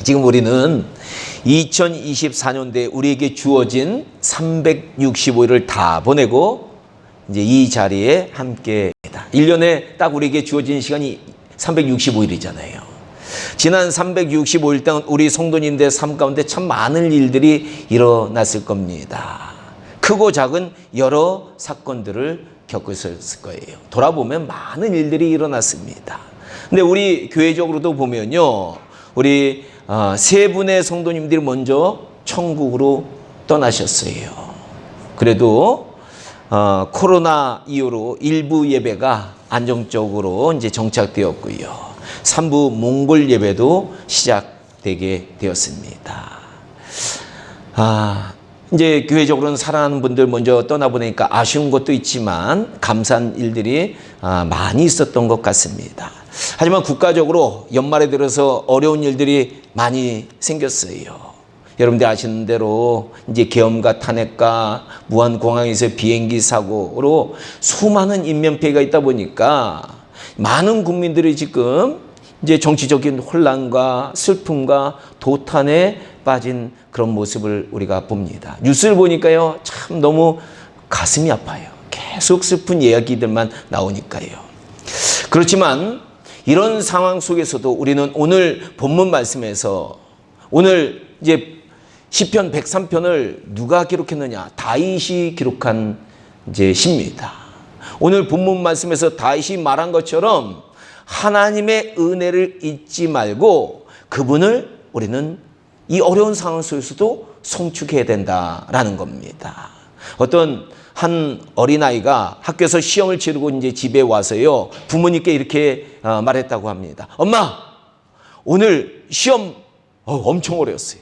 지금 우리는 2024년도에 우리에게 주어진 365일을 다 보내고 이제 이 자리에 함께입니다. 1년에 딱 우리에게 주어진 시간이 365일이잖아요. 지난 365일 동안 우리 성도님들의 삶 가운데 참 많은 일들이 일어났을 겁니다. 크고 작은 여러 사건들을 겪으셨을 거예요. 돌아보면 많은 일들이 일어났습니다. 근데 우리 교회적으로도 보면요, 우리 세 분의 성도님들이 먼저 천국으로 떠나셨어요. 그래도 코로나 이후로 일부 예배가 안정적으로 이제 정착되었고요. 3부 몽골 예배도 시작되게 되었습니다. 이제 교회적으로는 사랑하는 분들 먼저 떠나보내니까 아쉬운 것도 있지만 감사한 일들이 많이 있었던 것 같습니다. 하지만 국가적으로 연말에 들어서 어려운 일들이 많이 생겼어요. 여러분들 아시는 대로 이제 계엄과 탄핵과 무안공항에서 비행기 사고로 수많은 인명 피해가 있다 보니까 많은 국민들이 지금 이제 정치적인 혼란과 슬픔과 도탄에 빠진 그런 모습을 우리가 봅니다. 뉴스를 보니까요, 참 너무 가슴이 아파요. 계속 슬픈 이야기들만 나오니까요. 그렇지만 이런 상황 속에서도 우리는 오늘 본문 말씀에서 오늘 이제 시편 103편을 누가 기록했느냐? 다윗이 기록한 이제 시입니다. 오늘 본문 말씀에서 다윗이 말한 것처럼 하나님의 은혜를 잊지 말고 그분을 우리는 이 어려운 상황 속에서도 송축해야 된다라는 겁니다. 어떤 한 어린아이가 학교에서 시험을 치르고 이제 집에 와서요, 부모님께 이렇게 말했다고 합니다. 엄마, 오늘 시험 엄청 어려웠어요.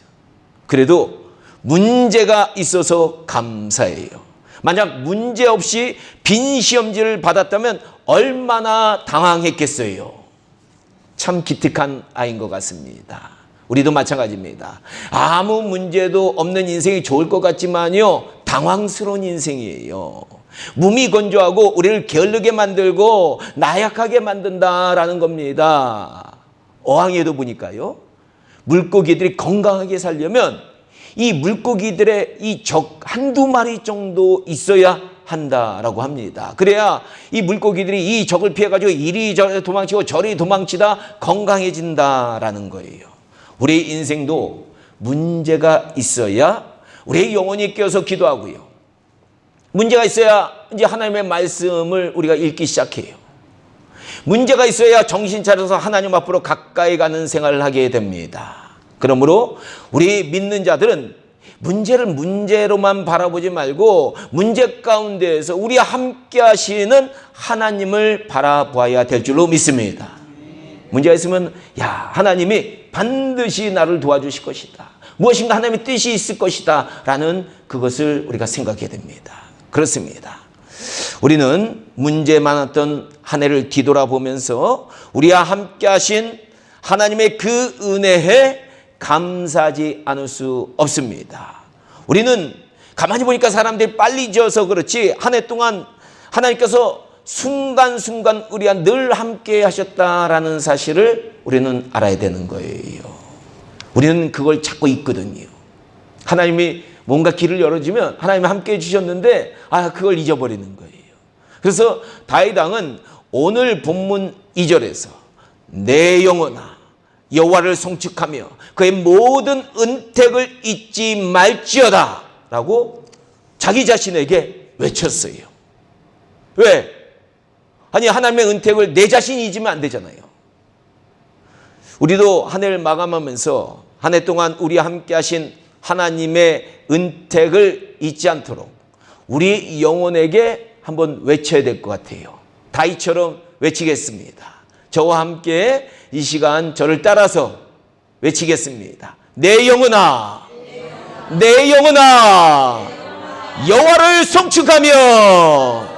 그래도 문제가 있어서 감사해요. 만약 문제 없이 빈 시험지를 받았다면 얼마나 당황했겠어요. 참 기특한 아이인 것 같습니다. 우리도 마찬가지입니다. 아무 문제도 없는 인생이 좋을 것 같지만요, 당황스러운 인생이에요. 몸이 건조하고 우리를 게으르게 만들고 나약하게 만든다라는 겁니다. 어항에도 보니까요, 물고기들이 건강하게 살려면 이 물고기들의 이 적 한두 마리 정도 있어야 한다라고 합니다. 그래야 이 물고기들이 이 적을 피해가지고 이리저리 도망치고 저리 도망치다 건강해진다라는 거예요. 우리의 인생도 문제가 있어야 우리의 영혼이 깨어서 기도하고요. 문제가 있어야 이제 하나님의 말씀을 우리가 읽기 시작해요. 문제가 있어야 정신 차려서 하나님 앞으로 가까이 가는 생활을 하게 됩니다. 그러므로 우리 믿는 자들은 문제를 문제로만 바라보지 말고 문제 가운데에서 우리와 함께 하시는 하나님을 바라보아야 될 줄로 믿습니다. 문제가 있으면 하나님이 반드시 나를 도와주실 것이다. 무엇인가 하나님의 뜻이 있을 것이다 라는 그것을 우리가 생각해야 됩니다. 그렇습니다. 우리는 문제 많았던 한 해를 뒤돌아보면서 우리와 함께 하신 하나님의 그 은혜에 감사하지 않을 수 없습니다. 우리는 가만히 보니까 사람들이 빨리 지어서 그렇지 한 해 동안 하나님께서 순간순간 우리와 늘 함께 하셨다라는 사실을 우리는 알아야 되는 거예요. 우리는 그걸 찾고 있거든요. 하나님이 뭔가 길을 열어주면 하나님이 함께 해주셨는데 그걸 잊어버리는 거예요. 그래서 다윗 왕은 오늘 본문 2절에서 내 영혼아 여호와를 송축하며 그의 모든 은택을 잊지 말지어다 라고 자기 자신에게 외쳤어요. 왜? 아니 하나님의 은택을 내 자신이 잊으면 안 되잖아요. 우리도 한 해를 마감하면서 한 해 동안 우리와 함께 하신 하나님의 은택을 잊지 않도록 우리 영혼에게 한번 외쳐야 될 것 같아요. 다윗처럼 외치겠습니다. 저와 함께 이 시간 저를 따라서 외치겠습니다. 내 영혼아, 내 영혼아, 여호와를 송축하며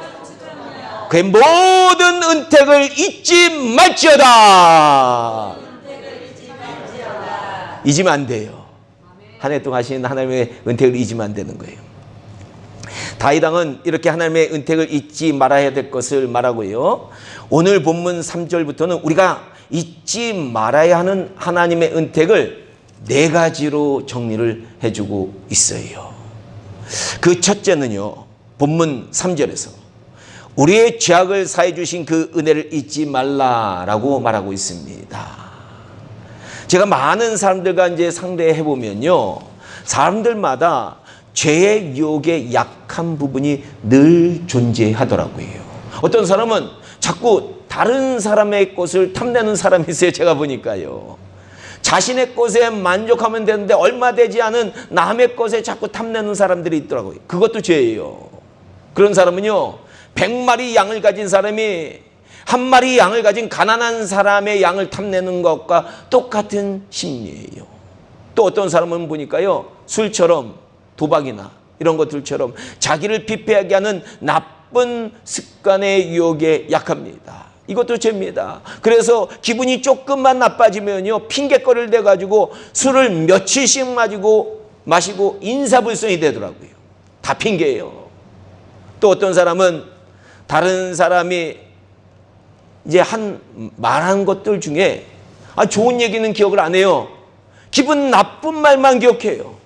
그의 모든 은택을 잊지 말지어다. 잊으면 안 돼요. 한 해 동안 하신 하나님의 은택을 잊으면 안 되는 거예요. 다윗 왕은 이렇게 하나님의 은택을 잊지 말아야 될 것을 말하고요. 오늘 본문 3절부터는 우리가 잊지 말아야 하는 하나님의 은택을 네 가지로 정리를 해주고 있어요. 그 첫째는요, 본문 3절에서 우리의 죄악을 사해 주신 그 은혜를 잊지 말라라고 말하고 있습니다. 제가 많은 사람들과 이제 상대해 보면요, 사람들마다 죄의 유혹에 약한 부분이 늘 존재하더라고요. 어떤 사람은 자꾸 다른 사람의 것을 탐내는 사람이 있어요. 제가 보니까요. 자신의 것에 만족하면 되는데 얼마 되지 않은 남의 것에 자꾸 탐내는 사람들이 있더라고요. 그것도 죄예요. 그런 사람은요, 100마리 양을 가진 사람이 한 마리 양을 가진 가난한 사람의 양을 탐내는 것과 똑같은 심리예요. 또 어떤 사람은 보니까요, 술처럼 도박이나 이런 것들처럼 자기를 피폐하게 하는 나쁜 습관의 유혹에 약합니다. 이것도 죄입니다. 그래서 기분이 조금만 나빠지면요, 핑계거리를 대가지고 술을 며칠씩 마시고 인사불성이 되더라고요. 다 핑계예요. 또 어떤 사람은 다른 사람이 이제 말한 것들 중에 좋은 얘기는 기억을 안 해요. 기분 나쁜 말만 기억해요.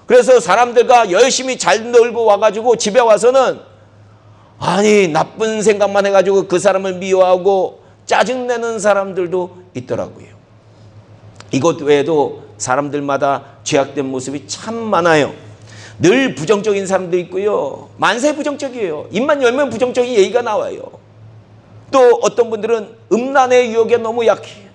그래서 사람들과 열심히 잘 놀고 와가지고 집에 와서는 나쁜 생각만 해가지고 그 사람을 미워하고 짜증내는 사람들도 있더라고요. 이것 외에도 사람들마다 죄악된 모습이 참 많아요. 늘 부정적인 사람도 있고요. 만세 부정적이에요. 입만 열면 부정적인 얘기가 나와요. 또 어떤 분들은 음란의 유혹에 너무 약해요.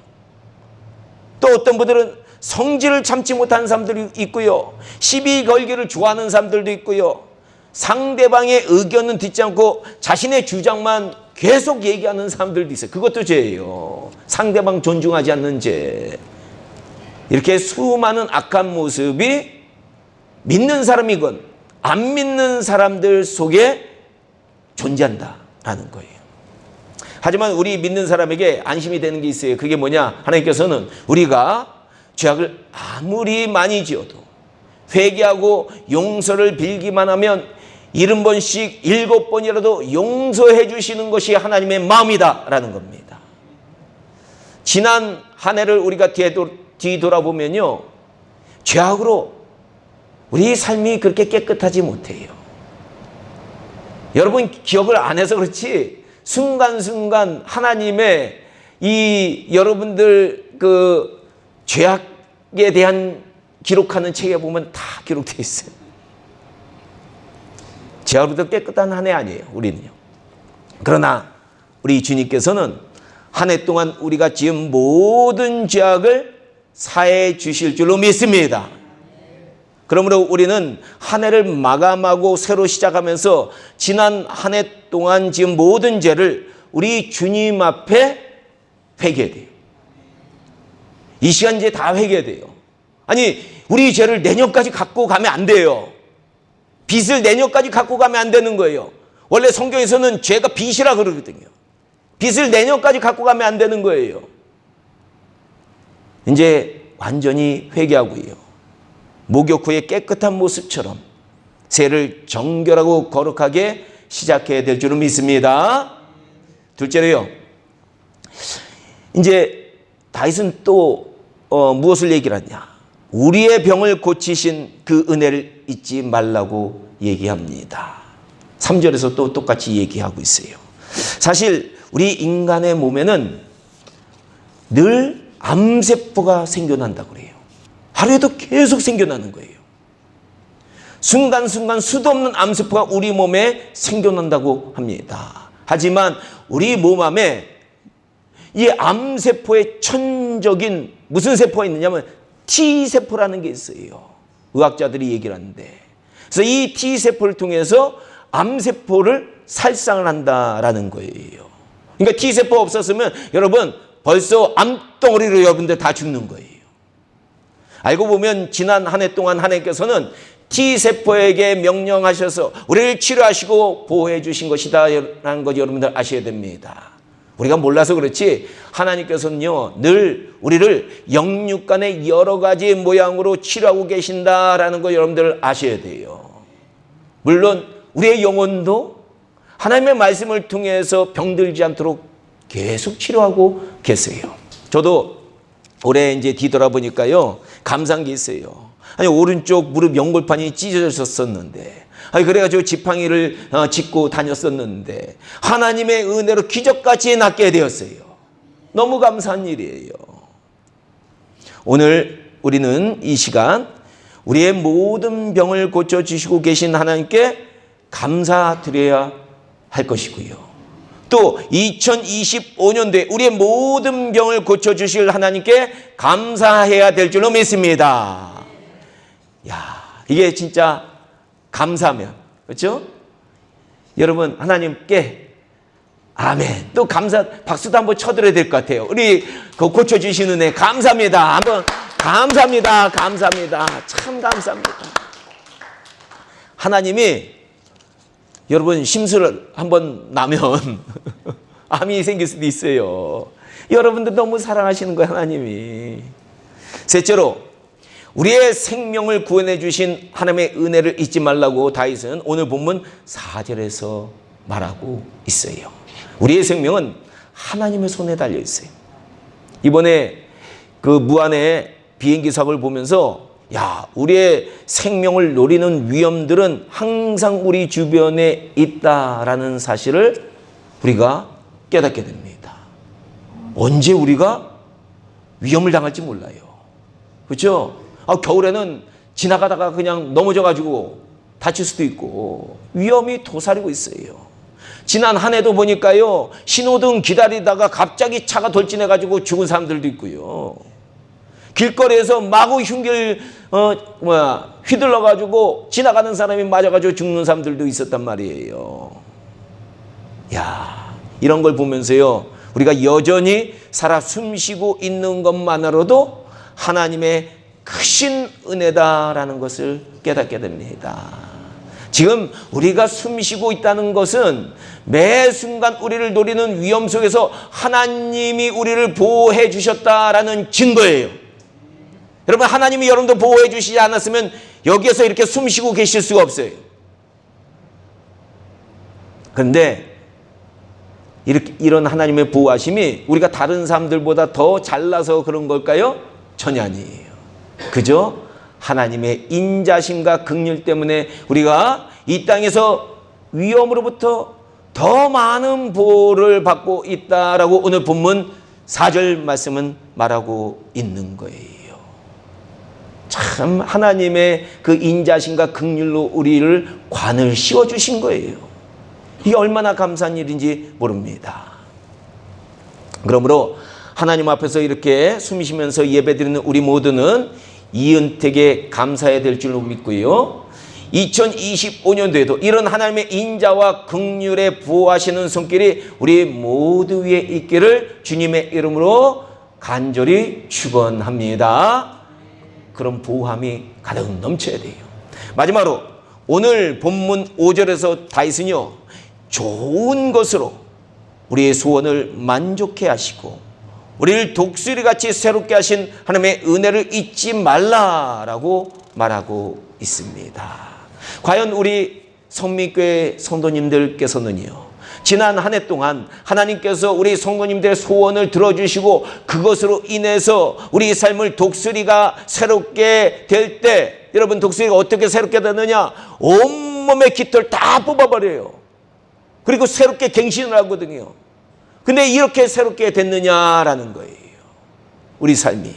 또 어떤 분들은 성질을 참지 못하는 사람들이 있고요. 시비 걸기를 좋아하는 사람들도 있고요. 상대방의 의견은 듣지 않고 자신의 주장만 계속 얘기하는 사람들도 있어요. 그것도 죄예요. 상대방 존중하지 않는 죄. 이렇게 수많은 악한 모습이 믿는 사람이건 안 믿는 사람들 속에 존재한다라는 거예요. 하지만 우리 믿는 사람에게 안심이 되는 게 있어요. 그게 뭐냐? 하나님께서는 우리가 죄악을 아무리 많이 지어도 회개하고 용서를 빌기만 하면 70번씩 7번이라도 용서해 주시는 것이 하나님의 마음이다라는 겁니다. 지난 한 해를 우리가 뒤돌아보면요, 죄악으로 우리 삶이 그렇게 깨끗하지 못해요. 여러분 기억을 안 해서 그렇지 순간순간 하나님의 이 여러분들 그 죄악에 대한 기록하는 책에 보면 다 기록되어 있어요. 죄악으로부터 깨끗한 한 해 아니에요, 우리는요. 그러나 우리 주님께서는 한 해 동안 우리가 지은 모든 죄악을 사해 주실 줄로 믿습니다. 그러므로 우리는 한 해를 마감하고 새로 시작하면서 지난 한 해 동안 지은 모든 죄를 우리 주님 앞에 회개해야 돼요. 이 시간 이제 다 회개해야 돼요. 아니, 우리 죄를 내년까지 갖고 가면 안 돼요. 빚을 내년까지 갖고 가면 안 되는 거예요. 원래 성경에서는 죄가 빚이라 그러거든요. 빚을 내년까지 갖고 가면 안 되는 거예요. 이제 완전히 회개하고요. 목욕 후에 깨끗한 모습처럼 새해를 정결하고 거룩하게 시작해야 될 줄을 믿습니다. 둘째로요, 이제 다윗은 또 무엇을 얘기를 하냐? 우리의 병을 고치신 그 은혜를 잊지 말라고 얘기합니다. 3절에서 또 똑같이 얘기하고 있어요. 사실 우리 인간의 몸에는 늘 암세포가 생겨난다고 그래요. 하루에도 계속 생겨나는 거예요. 순간순간 수도 없는 암세포가 우리 몸에 생겨난다고 합니다. 하지만 우리 몸 안에 이 암세포의 천적인 무슨 세포가 있느냐면 T세포라는 게 있어요. 의학자들이 얘기를 하는데, 그래서 이 T세포를 통해서 암세포를 살상을 한다라는 거예요. 그러니까 T세포 없었으면 여러분 벌써 암덩어리로 여러분들 다 죽는 거예요. 알고 보면 지난 한 해 동안 하나님께서는 T세포에게 명령하셔서 우리를 치료하시고 보호해 주신 것이다 라는 것 여러분들 아셔야 됩니다. 우리가 몰라서 그렇지 하나님께서는요, 늘 우리를 영육간의 여러 가지 모양으로 치료하고 계신다라는 거 여러분들 아셔야 돼요. 물론 우리의 영혼도 하나님의 말씀을 통해서 병들지 않도록 계속 치료하고 계세요. 저도 올해 이제 뒤돌아보니까요, 감사한 게 있어요. 아니, 오른쪽 무릎 연골판이 찢어졌었는데, 아니, 그래가지고 지팡이를 짚고 다녔었는데, 하나님의 은혜로 기적같이 낫게 되었어요. 너무 감사한 일이에요. 오늘 우리는 이 시간, 우리의 모든 병을 고쳐주시고 계신 하나님께 감사드려야 할 것이고요. 또 2025년도에 우리의 모든 병을 고쳐주실 하나님께 감사해야 될 줄로 믿습니다. 야, 이게 진짜 감사면, 그렇죠? 여러분, 하나님께 아멘. 또 감사, 박수도 한번 쳐드려야 될 것 같아요. 우리 그 고쳐주시는 은혜 감사합니다. 한번 감사합니다. 감사합니다. 참 감사합니다. 하나님이 여러분 심술을 한번 나면 암이 생길 수도 있어요. 여러분들 너무 사랑하시는 거예요, 하나님이. 셋째로, 우리의 생명을 구원해 주신 하나님의 은혜를 잊지 말라고 다윗은 오늘 본문 4절에서 말하고 있어요. 우리의 생명은 하나님의 손에 달려 있어요. 이번에 그 무안의 비행기 사고를 보면서 야, 우리의 생명을 노리는 위험들은 항상 우리 주변에 있다라는 사실을 우리가 깨닫게 됩니다. 언제 우리가 위험을 당할지 몰라요. 그렇죠? 겨울에는 지나가다가 그냥 넘어져가지고 다칠 수도 있고 위험이 도사리고 있어요. 지난 한 해도 보니까요, 신호등 기다리다가 갑자기 차가 돌진해가지고 죽은 사람들도 있고요. 길거리에서 마구 휘둘러가지고 지나가는 사람이 맞아가지고 죽는 사람들도 있었단 말이에요. 야, 이런 걸 보면서요, 우리가 여전히 살아 숨쉬고 있는 것만으로도 하나님의 크신 은혜다라는 것을 깨닫게 됩니다. 지금 우리가 숨쉬고 있다는 것은 매 순간 우리를 노리는 위험 속에서 하나님이 우리를 보호해 주셨다라는 증거예요. 여러분, 하나님이 여러분들 보호해 주시지 않았으면 여기에서 이렇게 숨쉬고 계실 수가 없어요. 그런데 이런 하나님의 보호하심이 우리가 다른 사람들보다 더 잘나서 그런 걸까요? 전혀 아니에요. 그저 하나님의 인자심과 긍휼 때문에 우리가 이 땅에서 위험으로부터 더 많은 보호를 받고 있다라고 오늘 본문 4절 말씀은 말하고 있는 거예요. 참 하나님의 그 인자심과 긍휼로 우리를 관을 씌워주신 거예요. 이게 얼마나 감사한 일인지 모릅니다. 그러므로 하나님 앞에서 이렇게 숨쉬면서 예배드리는 우리 모두는 이 은택에 감사해야 될 줄로 믿고요. 2025년도에도 이런 하나님의 인자와 긍휼에 부어하시는 손길이 우리 모두 위에 있기를 주님의 이름으로 간절히 축원합니다. 그런 보호함이 가득 넘쳐야 돼요. 마지막으로 오늘 본문 5절에서 다윗은요, 좋은 것으로 우리의 소원을 만족해 하시고 우리를 독수리같이 새롭게 하신 하나님의 은혜를 잊지 말라라고 말하고 있습니다. 과연 우리 성민교회 성도님들께서는요, 지난 한 해 동안 하나님께서 우리 성도님들의 소원을 들어주시고 그것으로 인해서 우리 삶을 독수리가 새롭게 될 때, 여러분 독수리가 어떻게 새롭게 되느냐? 온몸의 깃털 다 뽑아버려요. 그리고 새롭게 갱신을 하거든요. 근데 이렇게 새롭게 됐느냐라는 거예요. 우리 삶이.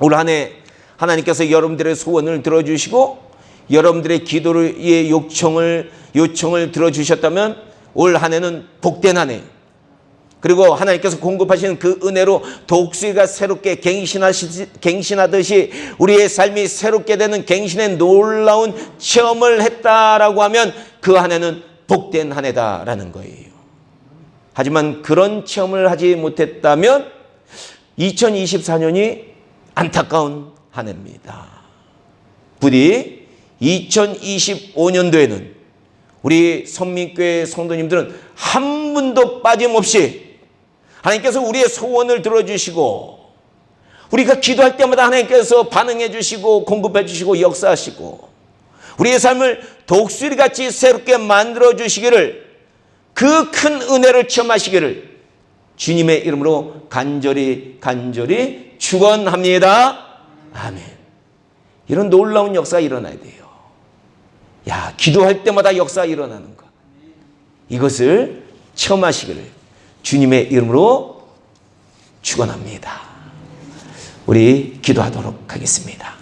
올 한 해 하나님께서 여러분들의 소원을 들어주시고 여러분들의 기도의 요청을 들어주셨다면 올 한 해는 복된 한 해. 그리고 하나님께서 공급하시는 그 은혜로 독수리가 새롭게 갱신하듯이 우리의 삶이 새롭게 되는 갱신의 놀라운 체험을 했다라고 하면 그 한 해는 복된 한 해다라는 거예요. 하지만 그런 체험을 하지 못했다면 2024년이 안타까운 한 해입니다. 부디 2025년도에는 우리 성민교회 성도님들은 한 분도 빠짐없이 하나님께서 우리의 소원을 들어주시고 우리가 기도할 때마다 하나님께서 반응해 주시고 공급해 주시고 역사하시고 우리의 삶을 독수리같이 새롭게 만들어 주시기를, 그 큰 은혜를 체험하시기를 주님의 이름으로 간절히 축원합니다. 아멘. 이런 놀라운 역사가 일어나야 돼요. 야, 기도할 때마다 역사가 일어나는 것. 이것을 체험하시기를 주님의 이름으로 축원합니다. 우리 기도하도록 하겠습니다.